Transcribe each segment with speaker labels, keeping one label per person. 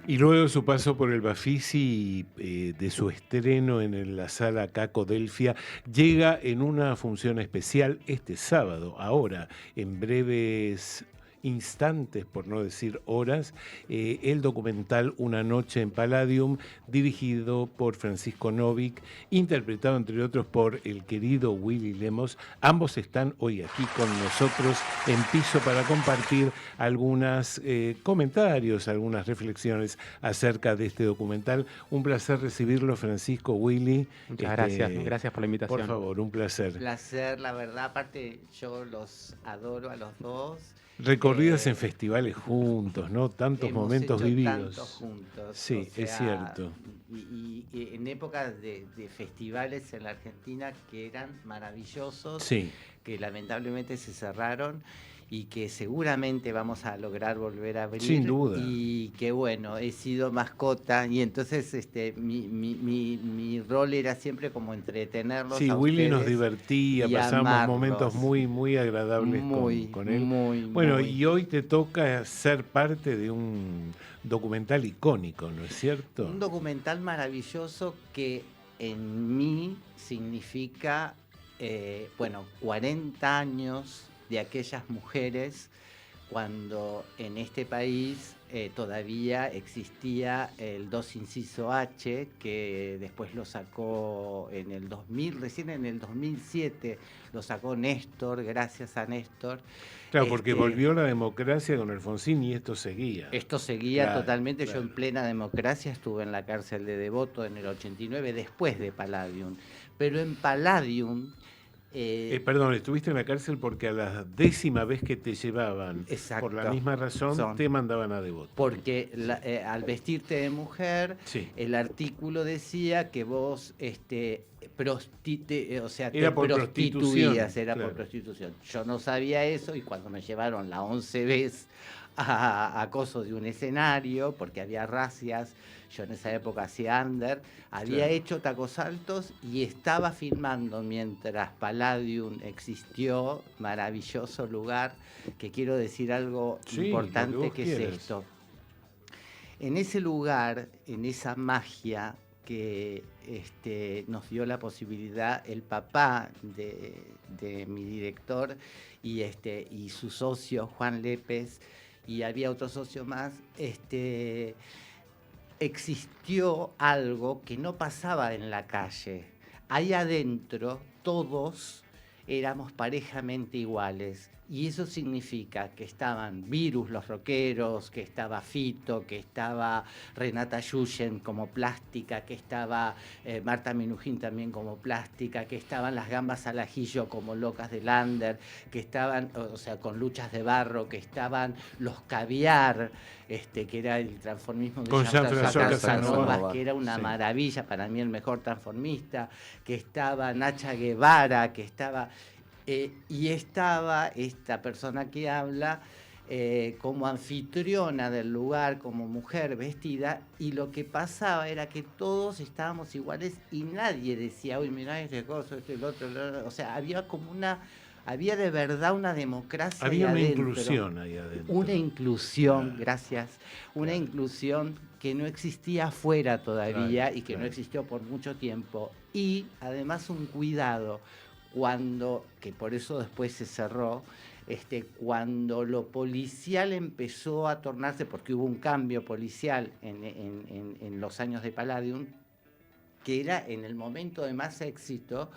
Speaker 1: Y luego de su paso por el Bafisi, de su estreno la sala Caco Delfia, llega en una función especial este sábado, ahora, en breves instantes, por no decir horas, el documental Una noche en Palladium, dirigido por Francisco Novik, interpretado entre otros por el querido Willy Lemos. Ambos están hoy aquí con nosotros en piso para compartir algunos comentarios, algunas reflexiones acerca de este documental. Un placer recibirlo, Francisco, Willy.
Speaker 2: Muchas gracias, gracias por la
Speaker 1: Por
Speaker 2: invitación.
Speaker 1: favor, un placer.
Speaker 3: Placer, la verdad, aparte yo los adoro a los dos.
Speaker 1: Recorridas en festivales juntos, ¿no? Tantos
Speaker 3: Hemos
Speaker 1: momentos
Speaker 3: hecho
Speaker 1: vividos.
Speaker 3: tantos juntos.
Speaker 1: Sí, es cierto.
Speaker 3: Y en épocas de festivales en la Argentina que eran maravillosos,
Speaker 1: Sí.
Speaker 3: que lamentablemente se cerraron y que seguramente vamos a lograr volver a abrir.
Speaker 1: Sin duda.
Speaker 3: Y que bueno, he sido mascota y entonces mi rol era siempre como entretenerlos.
Speaker 1: Sí,
Speaker 3: a
Speaker 1: Willy
Speaker 3: ustedes
Speaker 1: nos divertía,
Speaker 3: y
Speaker 1: pasamos
Speaker 3: amarlos.
Speaker 1: momentos muy, muy agradables con él. Bueno, y hoy te toca ser parte de un documental icónico, ¿no es cierto?
Speaker 3: Un documental maravilloso que en mí significa, 40 años de aquellas mujeres cuando en este país todavía existía el 2 inciso H, que después lo sacó en el 2000, recién en el 2007 lo sacó Néstor, gracias a Néstor.
Speaker 1: Claro, porque volvió la democracia con Alfonsín y esto seguía.
Speaker 3: Esto seguía totalmente. Claro. Yo en plena democracia estuve en la cárcel de Devoto en el 89, después de Palladium. Pero en Palladium...
Speaker 1: perdón, estuviste en la cárcel porque a la 10ª vez que te llevaban, por la misma razón, te mandaban a Devoto.
Speaker 3: Porque al vestirte de mujer, sí, el artículo decía que vos te prostituías, era por prostitución. Yo no sabía eso y cuando me llevaron la 11 vez a acoso de un escenario, porque había racias, yo en esa época hacía under, había hecho tacos altos y estaba filmando mientras Palladium existió, maravilloso lugar, que quiero decir algo importante que es esto. En ese lugar, en esa magia que nos dio la posibilidad el papá de mi director y su socio Juan Lépez, y había otro socio más, existió algo que no pasaba en la calle. Ahí adentro todos éramos parejamente iguales. Y eso significa que estaban Virus, los rockeros, que estaba Fito, que estaba Renata Yuyen como plástica, que estaba Marta Minujín también como plástica, que estaban las gambas al ajillo como locas de Lander, que estaban, con luchas de barro, que estaban los caviar, que era el transformismo de
Speaker 1: Jean-François
Speaker 3: Casanova, que era una maravilla, para mí el mejor transformista, que estaba Nacha Guevara, que estaba... y estaba esta persona que habla como anfitriona del lugar, como mujer vestida, y lo que pasaba era que todos estábamos iguales y nadie decía, uy, mirá este coso, el otro, o sea, había de verdad una democracia.
Speaker 1: Había una inclusión ahí adentro.
Speaker 3: Una inclusión, gracias, una inclusión que no existía afuera todavía y que no existió por mucho tiempo. Y además un cuidado. Que por eso después se cerró, cuando lo policial empezó a tornarse, porque hubo un cambio policial en los años de Palladium, que era en el momento de más éxito,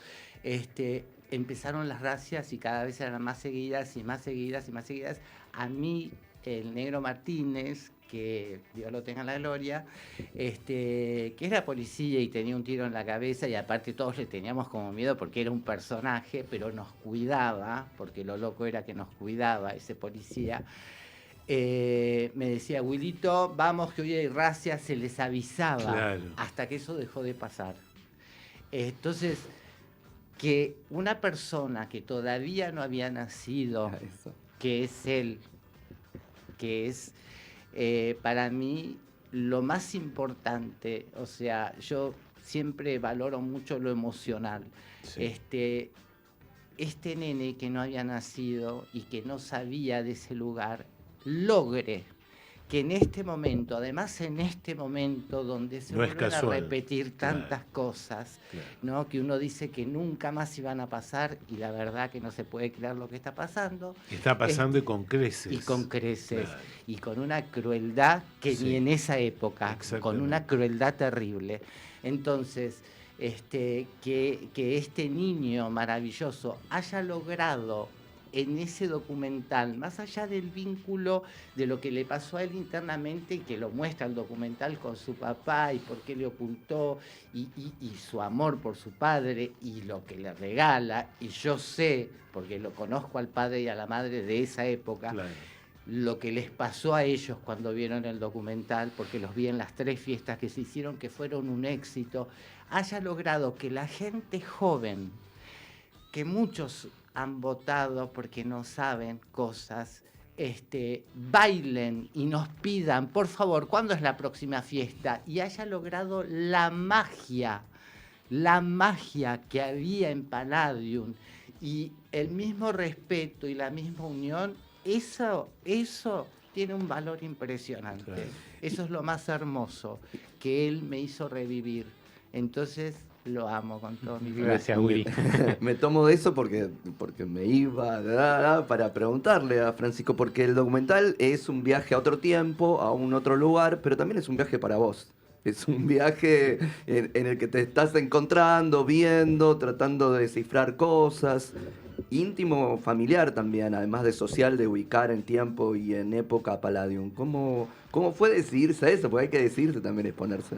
Speaker 3: empezaron las racias y cada vez eran más seguidas y más seguidas y más seguidas. A mí, el Negro Martínez, que Dios lo tenga en la gloria, que era policía y tenía un tiro en la cabeza y aparte todos le teníamos como miedo porque era un personaje, pero nos cuidaba, porque lo loco era que nos cuidaba ese policía. Me decía, Wilito, vamos que hoy hay racia, se les avisaba, hasta que eso dejó de pasar. Entonces, que una persona que todavía no había nacido, que es él, que es para mí lo más importante, o sea, yo siempre valoro mucho lo emocional. Sí. Este nene que no había nacido y que no sabía de ese lugar, logre que en este momento, además en este momento donde se vuelven a repetir tantas cosas, ¿no? Que uno dice que nunca más iban a pasar y la verdad que no se puede creer lo que está pasando.
Speaker 1: Está pasando y con creces.
Speaker 3: Y con creces. Claro. Y con una crueldad que ni en esa época, con una crueldad terrible. Entonces, que este niño maravilloso haya logrado en ese documental, más allá del vínculo de lo que le pasó a él internamente, y que lo muestra el documental con su papá y por qué le ocultó, y su amor por su padre y lo que le regala, y yo sé, porque lo conozco al padre y a la madre de esa época, claro, lo que les pasó a ellos cuando vieron el documental, porque los vi en las 3 fiestas que se hicieron, que fueron un éxito, haya logrado que la gente joven, que muchos han votado porque no saben cosas, bailen y nos pidan, por favor, ¿cuándo es la próxima fiesta? Y haya logrado la magia que había en Palladium y el mismo respeto y la misma unión, eso tiene un valor impresionante. Claro. Eso es lo más hermoso que él me hizo revivir. Entonces, lo amo con todo mi vida.
Speaker 2: Gracias, Willy. Me tomo de eso porque me iba para preguntarle a Francisco, porque el documental es un viaje a otro tiempo, a un otro lugar, pero también es un viaje para vos. Es un viaje en el que te estás encontrando, viendo, tratando de descifrar cosas. Íntimo, familiar también, además de social, de ubicar en tiempo y en época a Palladium. ¿Cómo fue decidirse a eso? Porque hay que decidirse también, exponerse.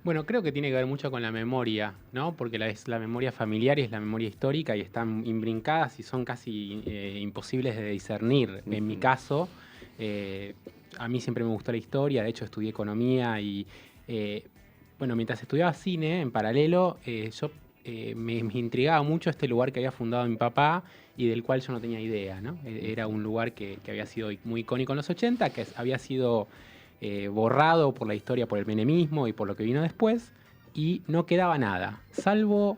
Speaker 4: Bueno, creo que tiene que ver mucho con la memoria, ¿no? Porque es la memoria familiar y es la memoria histórica y están imbrincadas y son casi imposibles de discernir. En mi caso, a mí siempre me gustó la historia, de hecho estudié economía y, mientras estudiaba cine, en paralelo, yo me intrigaba mucho este lugar que había fundado mi papá y del cual yo no tenía idea, ¿no? Era un lugar que había sido muy icónico en los 80, que había sido borrado por la historia, por el menemismo y por lo que vino después, y no quedaba nada, salvo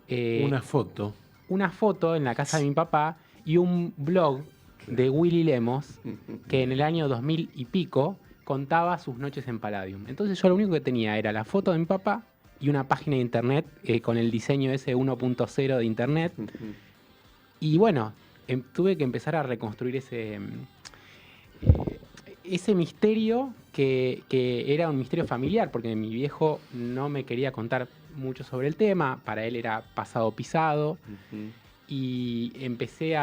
Speaker 1: una foto
Speaker 4: en la casa de mi papá y un blog de Willy Lemos que en el año 2000 y pico contaba sus noches en Palladium. Entonces yo lo único que tenía era la foto de mi papá y una página de internet con el diseño ese 1.0 de internet. Y bueno, tuve que empezar a reconstruir ese misterio que era un misterio familiar, porque mi viejo no me quería contar mucho sobre el tema, para él era pasado pisado, y empecé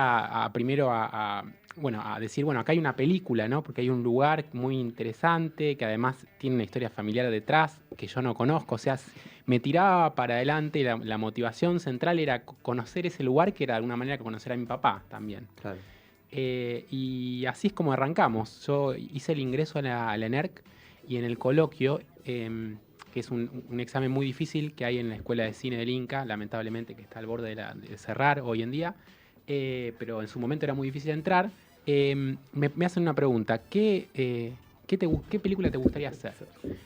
Speaker 4: primero a decir, bueno, acá hay una película, ¿no? Porque hay un lugar muy interesante, que además tiene una historia familiar detrás, que yo no conozco, o sea, me tiraba para adelante y la motivación central era conocer ese lugar, que era de alguna manera conocer a mi papá también.
Speaker 2: Claro.
Speaker 4: Y así es como arrancamos. Yo hice el ingreso a la ENERC y en el coloquio, que es un examen muy difícil que hay en la Escuela de Cine del Inca, lamentablemente que está al borde de cerrar hoy en día, pero en su momento era muy difícil entrar. Me hacen una pregunta: ¿qué película te gustaría hacer?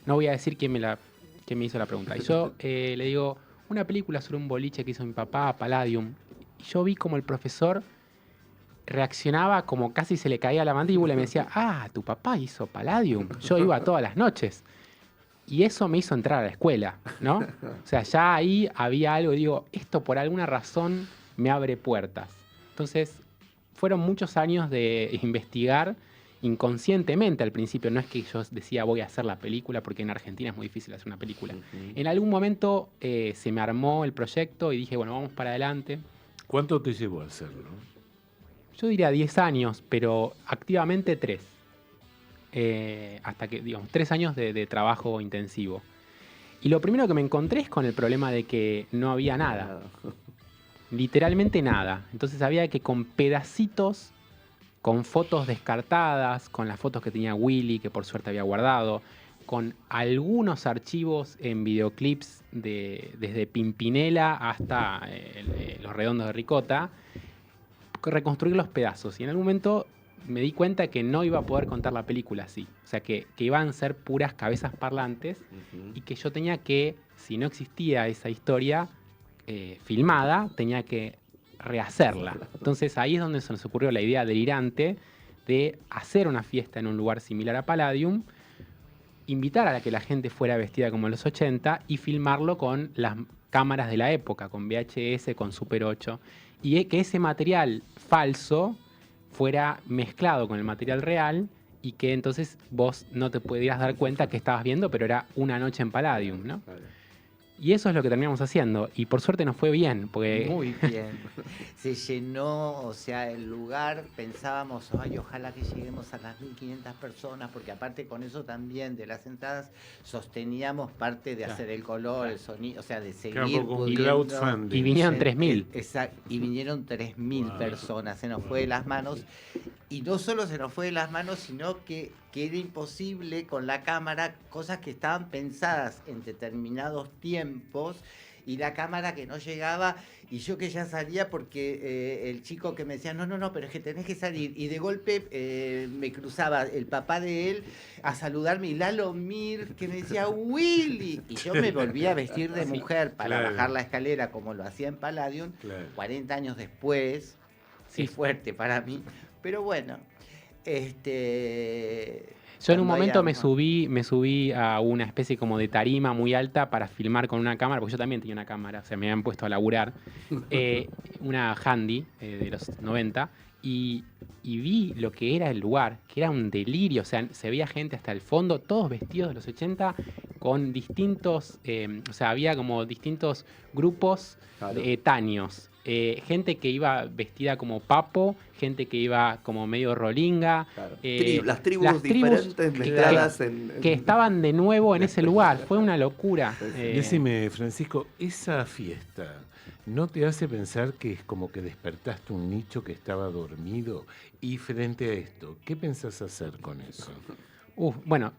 Speaker 4: No voy a decir quién me hizo la pregunta. Y yo le digo, una película sobre un boliche que hizo mi papá, Palladium. Y yo vi como el profesor reaccionaba como casi se le caía la mandíbula y me decía, tu papá hizo Palladium. Yo iba todas las noches. Y eso me hizo entrar a la escuela, ¿no? O sea, ya ahí había algo, digo, esto por alguna razón me abre puertas. Entonces, fueron muchos años de investigar inconscientemente al principio. No es que yo decía voy a hacer la película, porque en Argentina es muy difícil hacer una película. En algún momento se me armó el proyecto y dije, bueno, vamos para adelante.
Speaker 1: ¿Cuánto te llevó a hacerlo?
Speaker 4: Yo diría 10 años, pero activamente 3. Hasta que, 3 años de trabajo intensivo. Y lo primero que me encontré es con el problema de que no había nada. Literalmente nada. Entonces había que con pedacitos, con fotos descartadas, con las fotos que tenía Willy, que por suerte había guardado, con algunos archivos en videoclips desde Pimpinela hasta Los Redondos de Ricota, reconstruir los pedazos. Y en algún momento me di cuenta que no iba a poder contar la película así. O sea, que iban a ser puras cabezas parlantes y que yo tenía que, si no existía esa historia filmada, tenía que rehacerla. Entonces ahí es donde se nos ocurrió la idea delirante de hacer una fiesta en un lugar similar a Palladium, invitar a que la gente fuera vestida como en los 80 y filmarlo con las cámaras de la época, con VHS, con Super 8, y que ese material falso fuera mezclado con el material real y que entonces vos no te pudieras dar cuenta que estabas viendo, pero era una noche en Palladium, ¿no? Y eso es lo que terminamos haciendo. Y por suerte nos fue bien, porque...
Speaker 3: Muy bien. Se llenó, o sea, el lugar, pensábamos, ay, ojalá que lleguemos a las 1.500 personas, porque aparte con eso también de las entradas sosteníamos parte de hacer el color, el sonido, o sea, de seguir
Speaker 1: con crowdfunding.
Speaker 4: Y vinieron 3.000.
Speaker 3: Exacto, y vinieron 3.000 personas, se nos fue de las manos. Y no solo se nos fue de las manos, sino que era imposible con la cámara, cosas que estaban pensadas en determinados tiempos, y la cámara que no llegaba, y yo que ya salía porque el chico que me decía, no, pero es que tenés que salir, y de golpe me cruzaba el papá de él a saludarme, y Lalo Mir, que me decía, Willy, y yo me volví a vestir de mujer para bajar la escalera como lo hacía en Palladium, 40 años después, sí, fuerte para mí. Pero bueno,
Speaker 4: yo en un momento me subí a una especie como de tarima muy alta para filmar con una cámara, porque yo también tenía una cámara, o sea, me habían puesto a laburar, una handy de los 90, y vi lo que era el lugar, que era un delirio, o sea, se veía gente hasta el fondo, todos vestidos de los 80, con distintos, o sea, había como distintos grupos etaños. Gente que iba vestida como papo, gente que iba como medio rolinga.
Speaker 2: Las tribus diferentes mezcladas
Speaker 4: que estaban de nuevo en ese lugar. Fue una locura.
Speaker 1: Decime, Francisco, esa fiesta, ¿no te hace pensar que es como que despertaste un nicho que estaba dormido? Y frente a esto, ¿qué pensás hacer con eso?
Speaker 4: Bueno,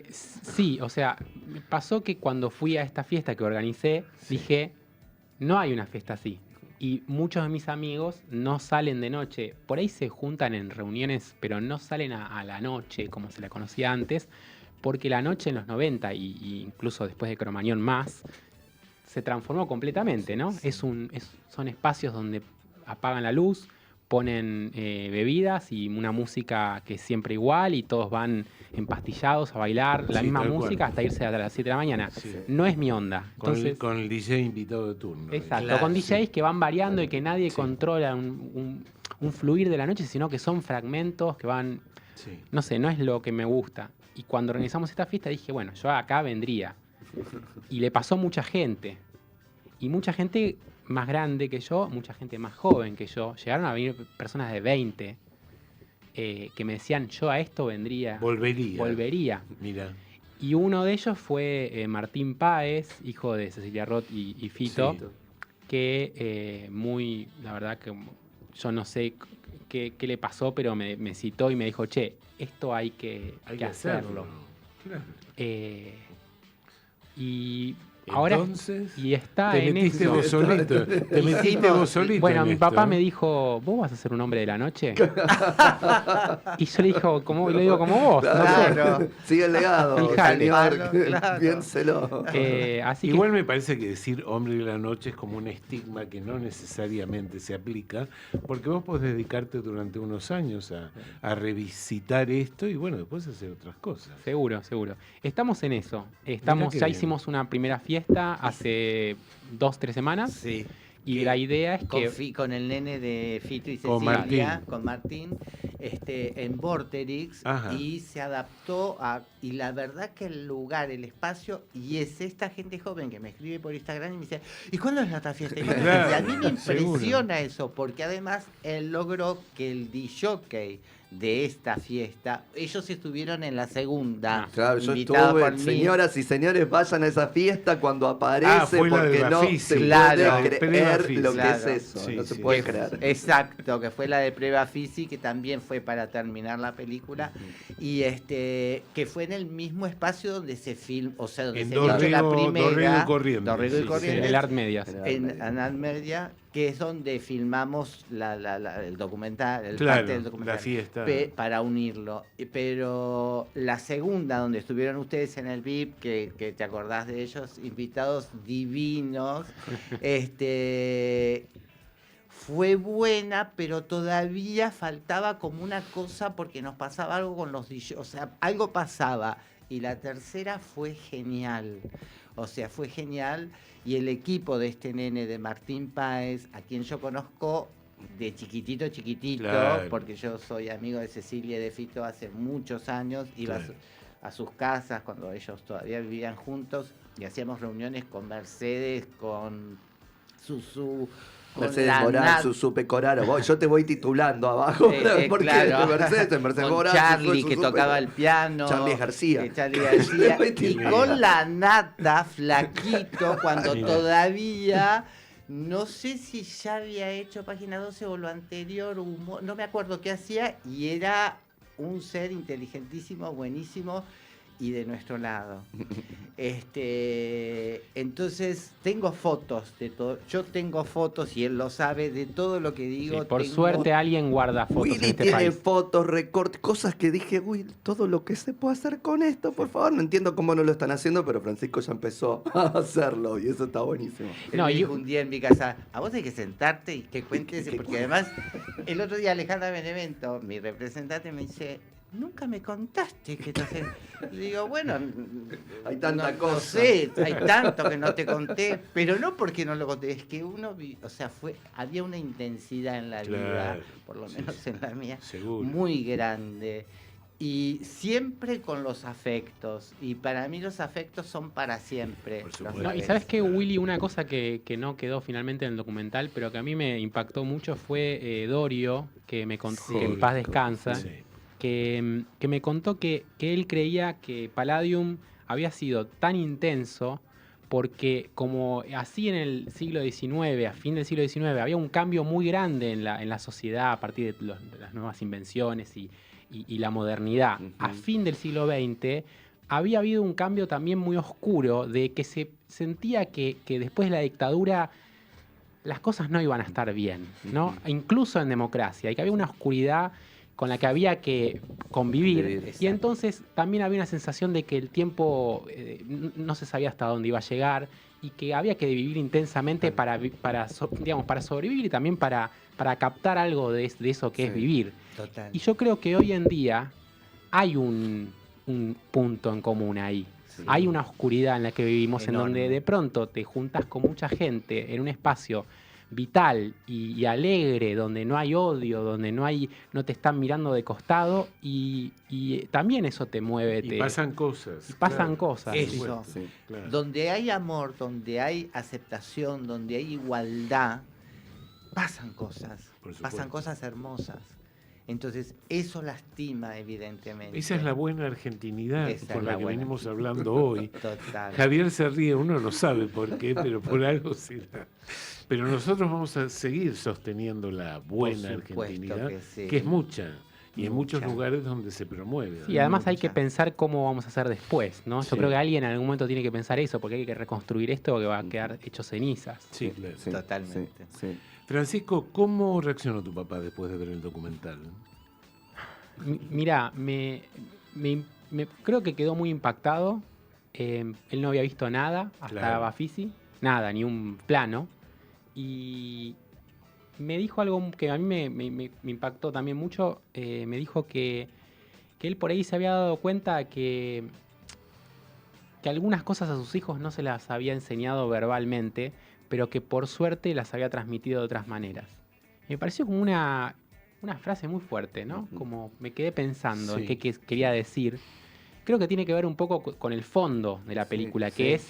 Speaker 4: sí, o sea, me pasó que cuando fui a esta fiesta que organicé, dije, no hay una fiesta así. Y muchos de mis amigos no salen de noche. Por ahí se juntan en reuniones, pero no salen a la noche, como se la conocía antes, porque la noche en los 90, y incluso después de Cromañón más, se transformó completamente, ¿no? Son espacios donde apagan la luz, ponen bebidas y una música que es siempre igual, y todos van empastillados a bailar la misma música hasta irse a las 7 de la mañana. Sí. No es mi onda. Entonces,
Speaker 1: con el DJ invitado de turno.
Speaker 4: Exacto, claro, con DJs que van variando y que nadie controla un fluir de la noche, sino que son fragmentos que van... No sé, no es lo que me gusta. Y cuando organizamos esta fiesta dije, bueno, yo acá vendría. Y le pasó mucha gente. Y mucha gente más grande que yo, mucha gente más joven que yo. Llegaron a venir personas de 20 que me decían, yo a esto vendría. Volvería.
Speaker 1: Mira.
Speaker 4: Y uno de ellos fue Martín Páez, hijo de Cecilia Roth y Fito, que la verdad que yo no sé qué le pasó, pero me citó y me dijo, che, esto hay que hacerlo.
Speaker 1: Claro.
Speaker 4: Y ahora
Speaker 1: entonces,
Speaker 4: y está
Speaker 1: te
Speaker 4: en
Speaker 1: metiste
Speaker 4: eso.
Speaker 1: vos solito. Te metiste vos solito.
Speaker 4: Bueno, mi papá me dijo, ¿vos vas a ser un hombre de la noche? Y yo le digo, como vos.
Speaker 2: Claro. No sé. Sigue el legado,
Speaker 4: Fijate.
Speaker 2: señor. Piénselo.
Speaker 1: Igual me parece que decir hombre de la noche es como un estigma que no necesariamente se aplica, porque vos podés dedicarte durante unos años a revisitar esto y bueno, después hacer otras cosas.
Speaker 4: Seguro. Estamos en eso. Ya hicimos una primera fiesta hace 2-3 semanas.
Speaker 3: Sí.
Speaker 4: Y la idea es que...
Speaker 3: Con el nene de Fito y Cecilia, con Martín, en Vorterix, y se adaptó y la verdad que el lugar, el espacio, y es esta gente joven que me escribe por Instagram y me dice, ¿y cuándo es la otra fiesta? Y a mí me impresiona eso, porque además él logró que el DJ de esta fiesta, ellos estuvieron en la segunda.
Speaker 2: Claro, yo estuve, señoras y señores, vayan a esa fiesta cuando aparece, porque no se puede creer lo que es eso, no se puede creer.
Speaker 3: Exacto, que fue la de Prueba Fisi, que también fue para terminar la película, y que fue en el mismo espacio donde se filmó, o sea, donde se hizo la primera.
Speaker 1: Dorrego y Corrientes.
Speaker 4: En el Art Media.
Speaker 3: En Art Media, que es donde filmamos el documental, parte del documental,
Speaker 1: la fiesta.
Speaker 3: Para unirlo. Pero la segunda, donde estuvieron ustedes en el VIP, que te acordás de ellos, invitados divinos, fue buena, pero todavía faltaba como una cosa porque nos pasaba algo con los DJs, o sea, algo pasaba. Y la tercera fue genial, o sea, fue genial. Y el equipo de este nene, de Martín Páez, a quien yo conozco de chiquitito,
Speaker 1: Claro.
Speaker 3: porque yo soy amigo de Cecilia y de Fito hace muchos años, iba
Speaker 1: Claro.
Speaker 3: a sus casas cuando ellos todavía vivían juntos y hacíamos reuniones con Mercedes, con Susu, con
Speaker 2: Mercedes
Speaker 3: la
Speaker 2: Morán,
Speaker 3: Nat,
Speaker 2: Susu Pecoraro. Yo te voy titulando abajo. Porque
Speaker 3: claro.
Speaker 2: Mercedes
Speaker 3: con
Speaker 2: Morán,
Speaker 3: Charlie,
Speaker 2: Susu
Speaker 3: que
Speaker 2: Pecoraro.
Speaker 3: tocaba el piano.
Speaker 2: Charlie García.
Speaker 3: Charlie García.
Speaker 2: Voy
Speaker 3: Y
Speaker 2: titulando.
Speaker 3: con la Nata, flaquito, cuando
Speaker 1: Mira.
Speaker 3: todavía, no sé si ya había hecho Página 12 o lo anterior, no me acuerdo qué hacía, y era un ser inteligentísimo, buenísimo, y de nuestro lado. Entonces, tengo fotos de todo. Yo tengo fotos, y él lo sabe, de todo lo que digo.
Speaker 4: Sí, por
Speaker 3: Tengo-
Speaker 4: suerte alguien guarda fotos en
Speaker 2: Willy
Speaker 4: este
Speaker 2: tiene
Speaker 4: país.
Speaker 2: fotos, recortes, cosas que dije, uy, todo lo que se puede hacer con esto, por favor. No entiendo cómo no lo están haciendo, pero Francisco ya empezó a hacerlo y eso está buenísimo.
Speaker 3: Él
Speaker 4: No,
Speaker 3: me
Speaker 4: y-
Speaker 3: dijo un día en mi casa, a vos hay que sentarte y que cuentes, porque además el otro día Alejandra Benevento, mi representante, me dice, nunca me contaste que te hacen... Le digo, bueno,
Speaker 2: Hay tanta
Speaker 3: no
Speaker 2: cosa.
Speaker 3: sé, hay tanto que no te conté, pero no porque no lo conté, es que o sea, había una intensidad en la vida,
Speaker 1: Claro,
Speaker 3: por lo
Speaker 1: sí,
Speaker 3: menos
Speaker 1: sí.
Speaker 3: en la mía,
Speaker 1: Seguro.
Speaker 3: muy grande. Y siempre con los afectos. Y para mí los afectos son para siempre.
Speaker 1: Por
Speaker 3: los
Speaker 1: supuesto.
Speaker 4: No, y
Speaker 3: afectos.
Speaker 4: sabes que Willy, una cosa que no quedó finalmente en el documental, pero que a mí me impactó mucho fue Dorio, que me contó,
Speaker 3: Sí.
Speaker 4: que en paz descansa,
Speaker 1: Sí.
Speaker 4: que me contó que él creía que Palladium había sido tan intenso porque como así en el siglo XIX, a fin del siglo XIX, había un cambio muy grande en la sociedad a partir de las nuevas invenciones y la modernidad. A
Speaker 2: Ujú.
Speaker 4: fin del siglo XX había habido un cambio también muy oscuro de que se sentía que después de la dictadura las cosas no iban a estar bien, ¿no?
Speaker 2: Ujú.
Speaker 4: Incluso en democracia, y que había una oscuridad con la que había que convivir.
Speaker 2: Convivir,
Speaker 4: Y
Speaker 3: exacto.
Speaker 4: entonces también había una sensación de que el tiempo no se sabía hasta dónde iba a llegar y que había que vivir intensamente para sobrevivir y también para captar algo de eso que es
Speaker 2: Sí.
Speaker 4: vivir.
Speaker 3: Total.
Speaker 4: Y yo creo que hoy en día hay un punto en común ahí.
Speaker 2: Sí.
Speaker 4: Hay una oscuridad en la que vivimos, en donde
Speaker 3: Enorme.
Speaker 4: de pronto te juntas con mucha gente en un espacio vital y alegre, donde no hay odio, donde no te están mirando de costado y también eso te mueve.
Speaker 1: Y pasan cosas.
Speaker 4: y pasan
Speaker 1: claro.
Speaker 4: cosas.
Speaker 1: Por
Speaker 3: Eso.
Speaker 1: supuesto,
Speaker 2: Sí.
Speaker 1: claro.
Speaker 3: Donde hay amor, donde hay aceptación, donde hay igualdad, pasan cosas.
Speaker 1: Por supuesto.
Speaker 3: Pasan cosas hermosas. Entonces, eso lastima, evidentemente.
Speaker 1: Esa es la buena argentinidad
Speaker 3: Esa
Speaker 1: por
Speaker 3: es
Speaker 1: la
Speaker 3: la
Speaker 1: que
Speaker 3: buena.
Speaker 1: venimos hablando hoy.
Speaker 3: Total.
Speaker 1: Javier se ríe, uno no sabe por qué, pero por algo será. Pero nosotros vamos a seguir sosteniendo la buena
Speaker 3: supuesto
Speaker 1: argentinidad,
Speaker 3: que sí.
Speaker 1: que es mucha, y en muchos
Speaker 3: Mucha.
Speaker 1: lugares donde se promueve.
Speaker 4: Y además hay que
Speaker 3: Mucha.
Speaker 4: pensar cómo vamos a hacer después, ¿no? Yo
Speaker 1: Sí.
Speaker 4: creo que alguien en algún momento tiene que pensar eso, porque hay que reconstruir esto que va a quedar hecho cenizas.
Speaker 1: Sí, claro.
Speaker 2: Sí,
Speaker 3: Totalmente.
Speaker 2: sí, sí.
Speaker 1: Francisco, ¿cómo reaccionó tu papá después de ver el documental?
Speaker 4: Mira, creo que quedó muy impactado. Él no había visto nada hasta
Speaker 1: Claro.
Speaker 4: Bafisi, nada, ni un plano. Y me dijo algo que a mí me impactó también mucho. Me dijo que él por ahí se había dado cuenta que algunas cosas a sus hijos no se las había enseñado verbalmente, pero que por suerte las había transmitido de otras maneras. Me pareció como una frase muy fuerte, ¿no?
Speaker 2: Ujú.
Speaker 4: Como me quedé pensando en
Speaker 1: Sí.
Speaker 4: qué quería decir. Creo que tiene que ver un poco con el fondo de la
Speaker 2: Sí,
Speaker 4: película,
Speaker 2: sí.
Speaker 4: que es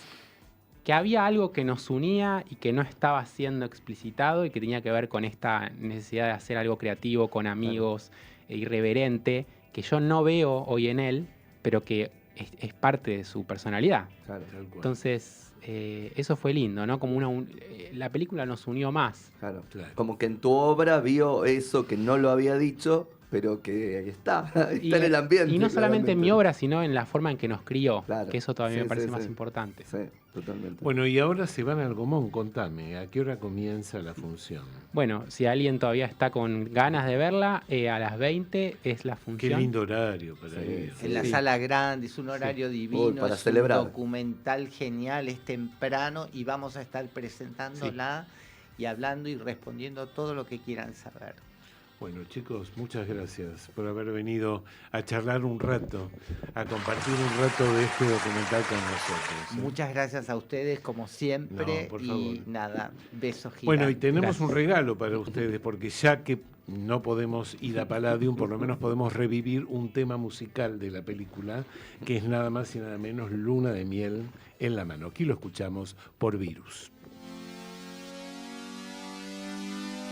Speaker 4: que había algo que nos unía y que no estaba siendo explicitado y que tenía que ver con esta necesidad de hacer algo creativo con amigos, irreverente, que yo no veo hoy en él, pero que es parte de su personalidad.
Speaker 2: Claro,
Speaker 1: Tal cual.
Speaker 4: Entonces, eso fue lindo, ¿no? Como la película nos unió más.
Speaker 2: claro.
Speaker 1: Claro.
Speaker 2: Como que en tu obra vio eso que no lo había dicho, pero que ahí está, está en el ambiente.
Speaker 4: Y no solamente en mi
Speaker 2: claramente.
Speaker 4: obra, sino en la forma en que nos crió,
Speaker 2: Claro.
Speaker 4: que eso todavía
Speaker 2: Sí,
Speaker 4: me parece
Speaker 2: sí,
Speaker 4: más
Speaker 2: sí.
Speaker 4: importante.
Speaker 2: Sí, totalmente.
Speaker 1: Bueno, y ahora se van al Gomón, contame, ¿a qué hora comienza la función?
Speaker 4: Bueno, si alguien todavía está con ganas de verla, a las 20 es la
Speaker 1: Qué
Speaker 4: función.
Speaker 1: lindo horario para
Speaker 2: Sí,
Speaker 1: ir.
Speaker 2: sí.
Speaker 3: En la
Speaker 4: Sí.
Speaker 3: sala grande, es un horario divino,
Speaker 2: Uy, para
Speaker 3: es
Speaker 2: celebrar.
Speaker 3: un documental genial, es temprano y vamos a estar presentándola. Y y hablando y respondiendo todo lo que quieran saber.
Speaker 1: Bueno, chicos, muchas gracias por haber venido a charlar un rato, a compartir un rato de este documental con nosotros.
Speaker 3: Muchas gracias a ustedes, como siempre.
Speaker 1: No, por
Speaker 3: y
Speaker 1: favor.
Speaker 3: nada, besos gigantes.
Speaker 1: Bueno, y tenemos
Speaker 4: Gracias.
Speaker 1: un regalo para ustedes, porque ya que no podemos ir a Palladium, por lo menos podemos revivir un tema musical de la película, que es nada más y nada menos Luna de Miel en la mano. Aquí lo escuchamos por Virus.